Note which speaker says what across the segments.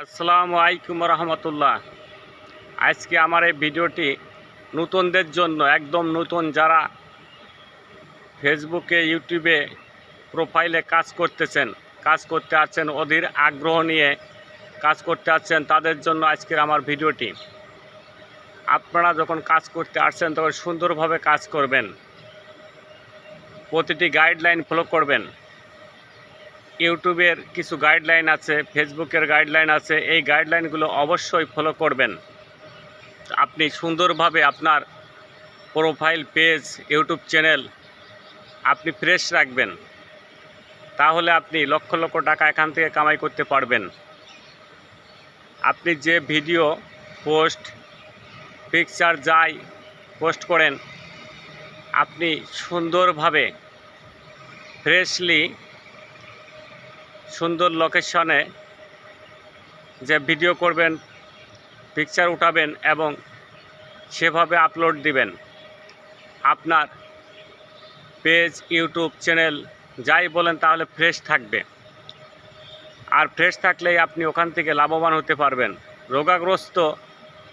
Speaker 1: আসসালামু আলাইকুম রহমতুল্লাহ। আজকে আমার এই ভিডিওটি নতুনদের জন্য, একদম নতুন, যারা ফেসবুকে ইউটিউবে প্রোফাইলে কাজ করতে আছেন, অধীর আগ্রহ নিয়ে কাজ করতে আছেন, তাদের জন্য আজকের আমার ভিডিওটি। আপনারা যখন কাজ করতে আসছেন তখন সুন্দরভাবে কাজ করবেন, প্রতিটি গাইডলাইন ফলো করবেন। ইউটিউবের কিছু গাইডলাইন আছে, ফেসবুকের গাইডলাইন আছে, এই গাইডলাইনগুলো অবশ্যই ফলো করবেন। আপনি সুন্দরভাবে আপনার প্রোফাইল, পেজ, ইউটিউব চ্যানেল আপনি ফ্রেশ রাখবেন, তাহলে আপনি লক্ষ লক্ষ টাকা এখান থেকে কামাই করতে পারবেন। আপনি যে ভিডিও, পোস্ট, পিকচার যাই পোস্ট করেন, আপনি সুন্দরভাবে ফ্রেশলি সুন্দর লোকেশনে যে ভিডিও করবেন, পিকচার উঠাবেন এবং সেভাবে আপলোড দিবেন। আপনার পেজ, ইউটিউব চ্যানেল যাই বলেন তাহলে ফ্রেশ থাকবে। আর ফ্রেশ থাকলেই আপনি ওখান থেকে লাভবান হতে পারবেন। রোগাগ্রস্ত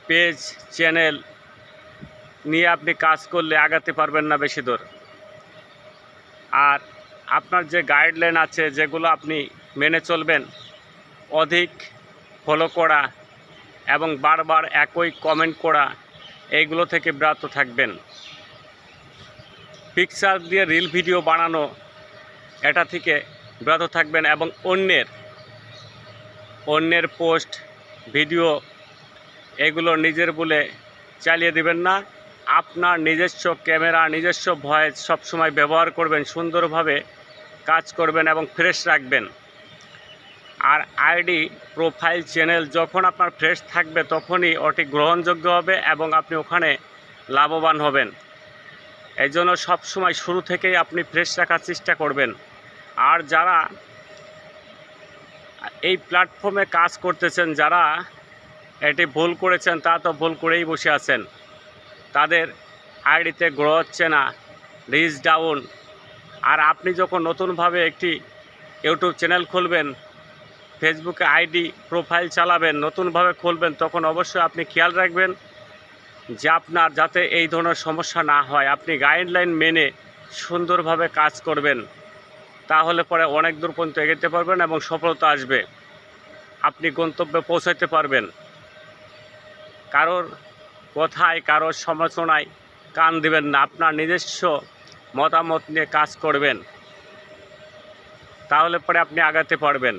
Speaker 1: পেজ, চ্যানেল নিয়ে আপনি কাজ করলে আগাতে পারবেন না বেশি দূর। আর আপনার যে গাইডলাইন আছে, যেগুলো আপনি মেনে চলবেন, অধিক ফলো করা এবং বারবার একই কমেন্ট করা, এইগুলো থেকে বিরত থাকবেন। পিকচার দিয়ে রিল ভিডিও বানানো, এটা থেকে বিরত থাকবেন এবং অন্যের পোস্ট, ভিডিও এগুলো নিজের বলে চালিয়ে দিবেন না। আপনার নিজস্ব ক্যামেরা, নিজস্ব ভয়েস সবসময় ব্যবহার করবেন, সুন্দরভাবে কাজ করবেন এবং ফ্রেশ রাখবেন। আর আইডি, প্রোফাইল, চ্যানেল যখন আপনার ফ্রেশ থাকবে তখনই ওটি গ্রহণযোগ্য হবে এবং আপনি ওখানে লাভবান হবেন। এই জন্য সবসময় শুরু থেকেই আপনি ফ্রেশ রাখার চেষ্টা করবেন। আর যারা এই প্ল্যাটফর্মে কাজ করতেছেন, যারা এটি ভুল করেছেন, তা তো ভুল করেই বসে আছেন। তাদের আইডিতে গ্রো হচ্ছে না, রিচ ডাউন। আর আপনি যখন নতুনভাবে একটি ইউটিউব চ্যানেল খুলবেন, ফেসবুকে আইডি, প্রোফাইল চালাবেন, নতুনভাবে খুলবেন, তখন অবশ্যই আপনি খেয়াল রাখবেন যে আপনার যাতে এই ধরনের সমস্যা না হয়। আপনি গাইডলাইন মেনে সুন্দরভাবে কাজ করবেন, তাহলে পরে অনেক দূর পর্যন্ত এগোতে পারবেন এবং সফলতা আসবে। আপনি গন্তব্যে পৌঁছাতে পারবেন। কারোর কথায়, কারোর সমালোচনায় কান দিবেন না। আপনার নিজস্ব মতামত নিয়ে কাজ করবেন, তাহলে পরে আপনি আগাতে পারবেন।